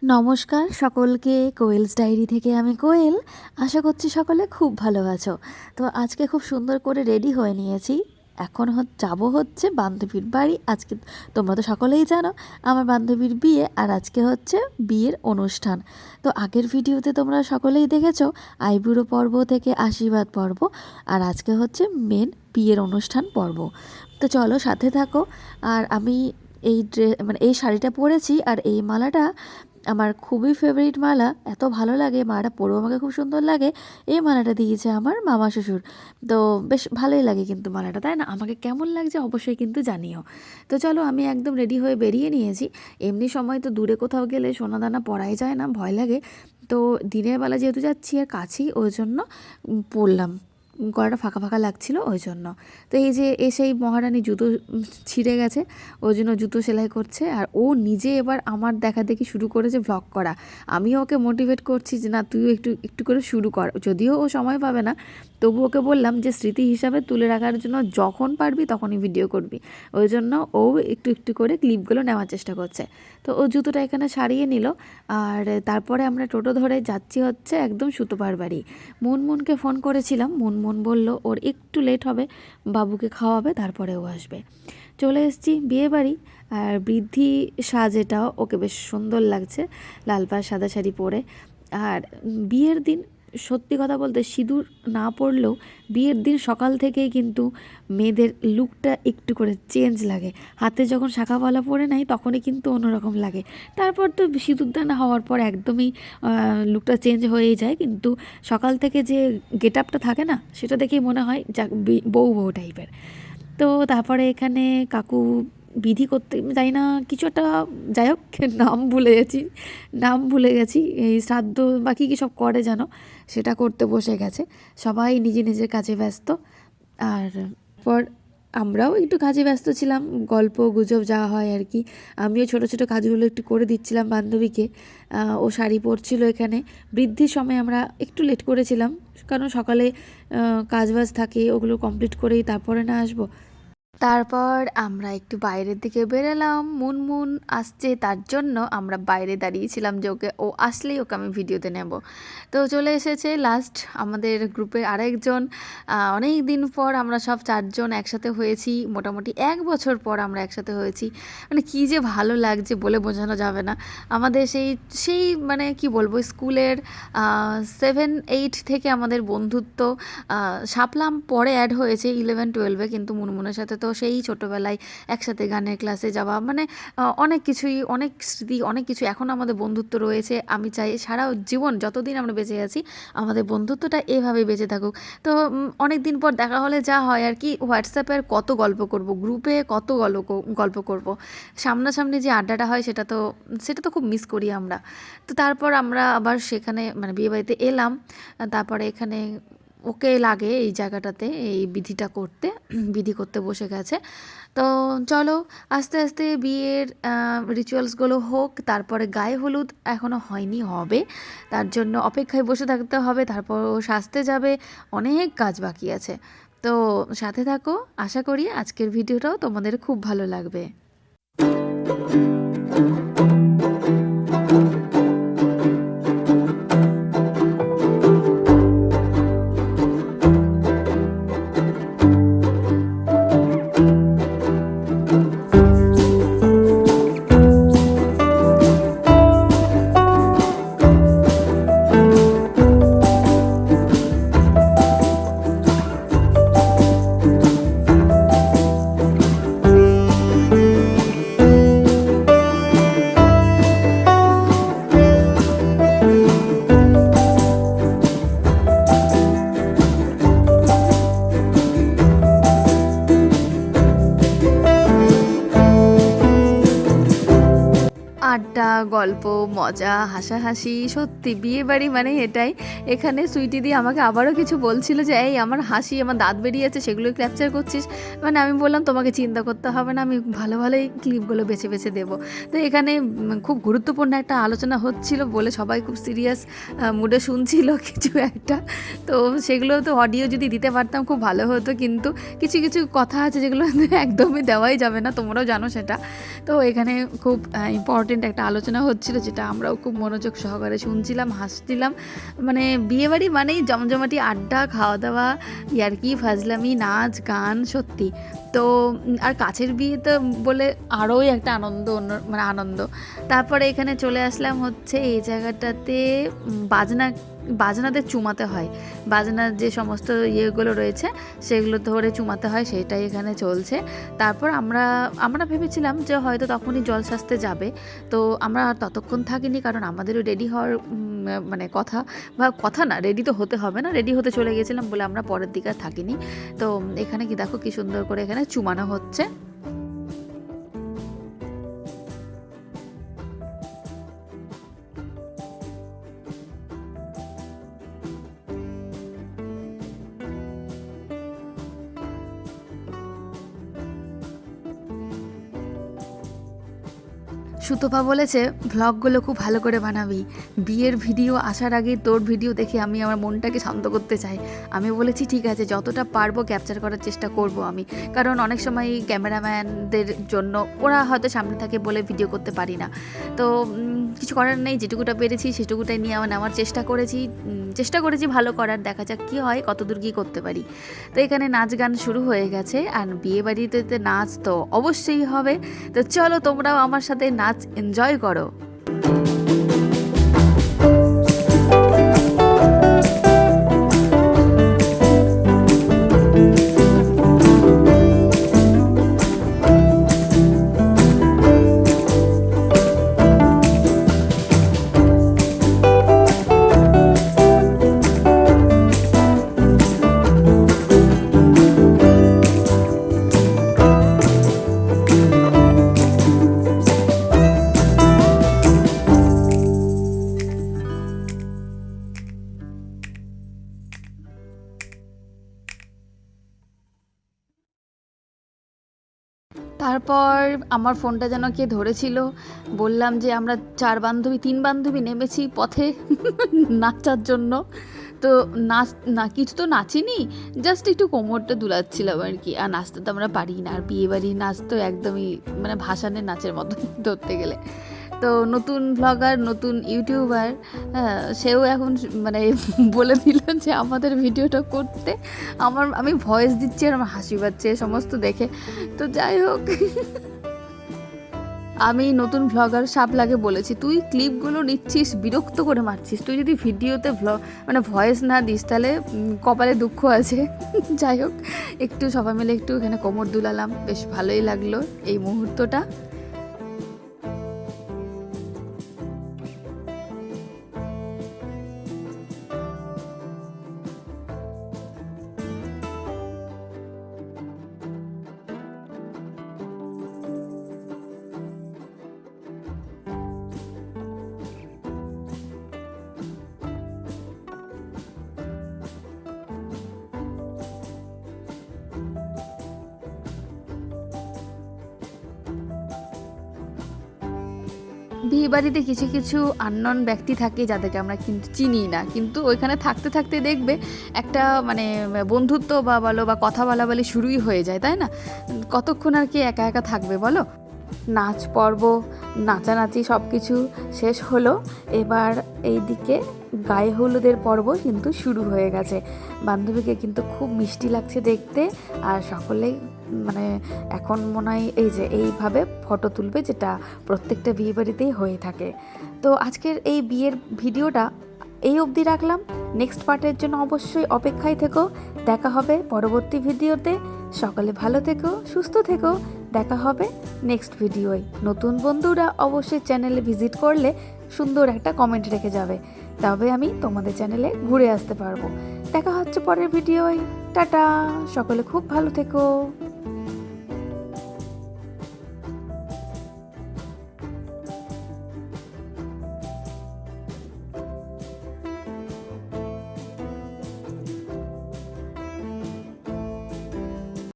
নমস্কার সকলকে, কোয়েলস ডায়েরি থেকে আমি কোয়েল। আশা করছি সকলে খুব ভালো আছো। তো আজকে খুব সুন্দর করে রেডি হয়ে নিয়েছি। এখন যাবো হচ্ছে বান্ধবীর বাড়ি। আজকে তোমরা তো সকলেই জানো আমার বান্ধবীর বিয়ে, আর আজকে হচ্ছে বিয়ের অনুষ্ঠান। তো আগের ভিডিওতে তোমরা সকলেই দেখেছো আইবুড়ো পর্ব থেকে আশীর্বাদ পর্ব, আর আজকে হচ্ছে মেন বিয়ের অনুষ্ঠান পর্ব। তো চলো সাথে থাকো। আর আমি এই এই শাড়িটা পরেছি, আর এই মালাটা আমার খুবই ফেভারিট মালা। এত ভালো লাগে, মালাটা পরেও আমাকে খুব সুন্দর লাগে। এই মালাটা দিয়েছে আমার মামা শ্বশুর। তো বেশ ভালোই লাগে কিন্তু মালাটা, তাই না? আমাকে কেমন লাগছে অবশ্যই কিন্তু জানিও। তো চলো, আমি একদম রেডি হয়ে বেরিয়ে নিয়েছি। এমনি সময় তো দূরে কোথাও গেলে সোনা দানা পরাই যায় না, ভয় লাগে। তো দিনের বেলা যেহেতু যাচ্ছি আর কাছেই, ওই জন্য পরলাম। গলাটা ফাঁকা ফাঁকা লাগছিল ওই জন্য। তো এই যে এসেই মহারানী জুতো ছিঁড়ে গেছে, ওই জন্য জুতো সেলাই করছে। আর ও নিজে এবার আমার দেখা দেখি শুরু করেছে ভ্লগ করা। আমিও ওকে মোটিভেট করছি যে না, তুইও একটু একটু করে শুরু কর। যদিও ও সময় পাবে না, তবু ওকে বললাম যে স্মৃতি হিসাবে তুলে রাখার জন্য যখন পারবি তখনই ভিডিও করবি। ওই জন্য ও একটু একটু করে ক্লিপগুলো নেওয়ার চেষ্টা করছে। তো ও জুতোটা এখানে সারিয়ে নিল। আর তারপরে আমরা টোটো ধরে যাচ্ছি হচ্ছে একদম সুতোপার বাড়ি। মুনমুনকে ফোন করেছিলাম, মুনমুন বলল ওর একটু লেট হবে, বাবুকে খাওয়াবে তারপরে ও আসবে। চলে এসেছি বিয়ে বাড়ি। আর বৃদ্ধি সাজেটাও ওকে বেশ সুন্দর লাগছে, লাল পাড় সাদা শাড়ি পরে। আর বিয়ের দিন সত্যি কথা বলতে সিঁদুর না পরলেও বিয়ের দিন সকাল থেকেই কিন্তু মেয়েদের লুকটা একটু করে চেঞ্জ লাগে। হাতে যখন শাঁখাওয়ালা পরে নাই তখনই কিন্তু অন্যরকম লাগে। তারপর তো সিঁদুরদান হওয়ার পর একদমই লুকটা চেঞ্জ হয়েই যায়, কিন্তু সকাল থেকে যে গেট আপটা থাকে না, সেটা দেখেই মনে হয় যা বউ বউ টাইপের। তো তারপরে এখানে কাকু বিধি করতে যাই না কিছু একটা, যাই হোক নাম ভুলে গেছি এই শ্রাদ্ধ বা কী কী সব করে যেন, সেটা করতে বসে গেছে। সবাই নিজে নিজের কাজে ব্যস্ত। আর পর আমরাও একটু কাজে ব্যস্ত ছিলাম, গল্প গুজব যা হয় আর কি। আমিও ছোট ছোট কাজগুলো একটু করে দিচ্ছিলাম বান্ধবীকে। ও শাড়ি পরছিল এখানে। বৃদ্ধির সময় আমরা একটু লেট করেছিলাম, কারণ সকালে কাজবাজ থাকে, ওগুলো কমপ্লিট করেই তারপরে না আসবো। তারপর আমরা একটু বাইরের দিকে বেরোলাম। মুনমুন আসছে, তার জন্য আমরা বাইরে দাঁড়িয়েছিলাম যে ও আসলেই ওকে আমি ভিডিওতে নেব। তো চলে এসেছে লাস্ট আমাদের গ্রুপে আরেকজন। অনেক দিন পর আমরা সব চারজন একসাথে হয়েছি, মোটামুটি 1 বছর পর আমরা একসাথে হয়েছি। মানে কী যে ভালো লাগছে বলে বোঝানো যাবে না। আমাদের সেই সেই মানে কি বলবো, স্কুলের 7-8 থেকে আমাদের বন্ধুত্ব। শাপলাম পরে অ্যাড হয়েছে 11-12-এ, কিন্তু মুনমুনের সাথে তো সেই ছোটোবেলায় একসাথে গানের ক্লাসে যাওয়া, মানে অনেক কিছুই, অনেক স্মৃতি, অনেক কিছু এখনও আমাদের বন্ধুত্ব রয়েছে। আমি চাই সারা জীবন যতদিন আমরা বেঁচে আছি আমাদের বন্ধুত্বটা এভাবেই বেঁচে থাকুক। তো অনেক দিন পর দেখা হলে যা হয় আর কি, হোয়াটসঅ্যাপের কত গল্প করব, গ্রুপে কত গল্প করব, সামনাসামনি যে আড্ডাটা হয় সেটা তো খুব মিস করি আমরা। তো তারপর আমরা আবার সেখানে মানে বিয়েবাড়িতে এলাম। তারপরে এখানে ওকে লাগে এই জায়গাটাতে এই বিধি করতে বসে গেছে। তো চলো আস্তে আস্তে বিয়ের রিচুয়ালসগুলো হোক, তারপরে গায়ে হলুদ এখনও হয়নি, হবে। তার জন্য অপেক্ষায় বসে থাকতে হবে, তারপর ও সাজতে যাবে, অনেক কাজ বাকি আছে। তো সাথে থাকো, আশা করি আজকের ভিডিওটাও তোমাদের খুব ভালো লাগবে। আড্ডা, গল্প, মজা, হাসাহাসি, সত্যি বিয়েবাড়ি মানে এটাই। এখানে সুইটি দি আমাকে আবারও কিছু বলছিল যে এই আমার হাসি, আমার দাঁত বেরিয়েছে, সেগুলো ক্যাপচার করছিস। মানে আমি বললাম তোমাকে চিন্তা করতে হবে না, আমি ভালো ভালোই ক্লিপগুলো বেছে বেছে দেবো। তো এখানে খুব গুরুত্বপূর্ণ একটা আলোচনা হচ্ছিল বলে সবাই খুব সিরিয়াস মুডে শুনছিল কিছু একটা। তো সেগুলো তো অডিও যদি দিতে পারতাম খুব ভালো হতো, কিন্তু কিছু কিছু কথা আছে যেগুলো একদমই দেওয়াই যাবে না, তোমরাও জানো সেটা। তো এখানে খুব ইম্পর্টেন্ট একটা আলোচনা হচ্ছিল, যেটা আমরাও খুব মনোযোগ সহকারে শুনছিলাম, হাসছিলাম। মানে বিয়েবাড়ি মানেই জমজমাটি আড্ডা, খাওয়া দাওয়া, ইয়ার্কি ফাজলামি, নাচ গান, সত্যি। তো আর কাছের বিয়ে তো বলে আরোই একটা আনন্দ, অন্য মানে আনন্দ। তারপরে এখানে চলে আসলাম হচ্ছে এই জায়গাটাতে বাজনাদের চুমাতে হয়, বাজনার যে সমস্ত ইয়েগুলো রয়েছে সেগুলো ধরে চুমাতে হয়, সেটাই এখানে চলছে। তারপর আমরা ভেবেছিলাম যে হয়তো তখনই জল সাজতে যাবে, তো আমরা আর ততক্ষণ থাকিনি, কারণ আমাদেরও রেডি হওয়ার মানে কথা না, রেডি তো হতে হবে না, রেডি হতে চলে গেছিলাম বলে আমরা পরের দিকে আর থাকিনি। তো এখানে কি দেখো কি সুন্দর করে এখানে চুমানো হচ্ছে। সুতপা বলেছে ভ্লগগুলো খুব ভালো করে বানাবি, বিয়ের ভিডিও আসার আগে তোর ভিডিও দেখে আমি আমার মনটাকে শান্ত করতে চাই। আমি বলেছি ঠিক আছে, যতটা পারবো ক্যাপচার করার চেষ্টা করব আমি, কারণ অনেক সময় ক্যামেরাম্যানদের জন্য ওরা হয়তো সামনে থাকে বলে ভিডিও করতে পারি না। তো কিছু করার নেই, যেটুকুটা পেরেছি সেটুকুটাই নিয়ে আমার নেওয়ার চেষ্টা করেছি ভালো করার, দেখা যাক কী হয়, কতদূর কী করতে পারি। তো এখানে নাচ গান শুরু হয়ে গেছে, আর বিয়ে বাড়িতে নাচ তো অবশ্যই হবে। তো চলো তোমরাও আমার সাথে নাচ এনজয় করো। তারপর আমার ফোনটা যেন কে ধরেছিল, বললাম যে আমরা 3 বান্ধবী নেমেছি পথে নাচার জন্য। তো কিছু তো নাচিনি, জাস্ট একটু কোমরটা দুলাচ্ছিলাম আর কি, আর নাচতে তো আমরা পারি না, আর বিয়েবাড়ির নাচ তো একদমই মানে ভাসানের নাচের মতো ধরতে গেলে। তো নতুন ব্লগার, নতুন ইউটিউবার, সেও এখন মানে বলে দিল যে আমাদের ভিডিওটা করতে। আমি ভয়েস দিচ্ছি আর আমার হাসি পাচ্ছে সমস্ত দেখে। তো যাই হোক, আমি নতুন ভ্লগার শাপলাকে বলেছি, তুই ক্লিপগুলো নিচ্ছিস, বিরক্ত করে মারছিস, তুই যদি ভিডিওতে মানে ভয়েস না দিস তাহলে কপালে দুঃখ আছে। যাই হোক, একটু সবাই মিলে একটু এখানে কোমর দুলালাম, বেশ ভালোই লাগলো এই মুহূর্তটা। বিয়ে বাড়িতে কিছু কিছু আননোন ব্যক্তি থাকে যাদেরকে আমরা কিন্তু চিনি না, কিন্তু ওইখানে থাকতে থাকতে দেখবে একটা মানে বন্ধুত্ব বা বলো বা কথা বলাবলি শুরুই হয়ে যায়, তাই না? কতক্ষণ আর কি একা একা থাকবে বলো। নাচ পর্ব, নাচানাচি সব কিছু শেষ হলো। এবার এইদিকে গায়ে হলুদের পর্ব কিন্তু শুরু হয়ে গেছে। বান্ধবীকে কিন্তু খুব মিষ্টি লাগছে দেখতে, আর সকলেই মানে এখন মনে হয় এইভাবে ফটো তুলবে, যেটা প্রত্যেকটা বিয়ে বাড়িতেই হয়ে থাকে। তো আজকের এই বিয়ের ভিডিওটা এই অবধি রাখলাম। নেক্সট পার্টের জন্য অবশ্যই অপেক্ষায় থেকো, দেখা হবে পরবর্তী ভিডিওতে। সকলে ভালো থেকো, সুস্থ থেকো, দেখা হবে নেক্সট ভিডিওয়। নতুন বন্ধুরা অবশ্যই চ্যানেলে ভিজিট করলে সুন্দর একটা কমেন্ট রেখে যাবে, তবে আমি তোমাদের চ্যানেলে ঘুরে আসতে পারবো। দেখা হচ্ছে পরের ভিডিওয়। টাটা, সকলে খুব ভালো থেকো।